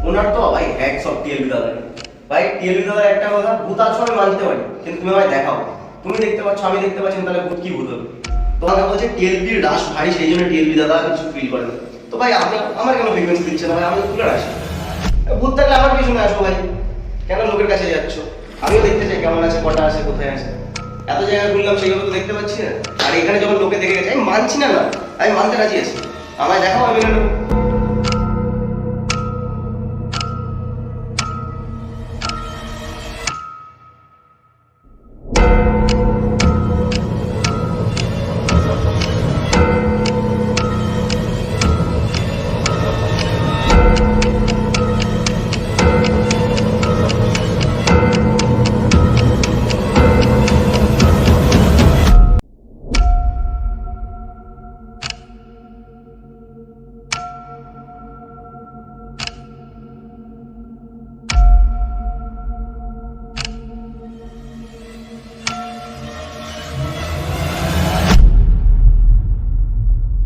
ওনার তো ভাই হ্যাক সব টিএলবি দাদা। ভাই টিএলবি দাদার একটা কথা, ভূত আছে আমি মানতে পারি, কিন্তু তুমি আমায় দেখাও। তুমি দেখতে পাচ্ছ, আমি দেখতে পাচ্ছি, তাহলে ভূত কি ভূত হবে? তোমাকে বলছে টিএলবির রাশ ভারী, সেই জন্য টিএলবি দাদা কিছু ফিল করে না। তো ভাই আপনি আমার কেন ফ্রিকোয়েন্সি দিচ্ছে না ভাই? আমি তুলে আসি, ভূত থাকলে আমার পিছনে আসো ভাই, কেন লোকের কাছে যাচ্ছ? আমিও দেখতে চাই কেমন আছে, কটা আছে, কোথায় আছে। এত জায়গায় ঘুরলাম, সেইভাবে তো দেখতে পাচ্ছি না। আর এখানে যখন লোকে দেখে গেছে, আমি মানছি না, না আমি মানতে রাজি আছি, আমায় দেখাও, আমি মেনে নেবো।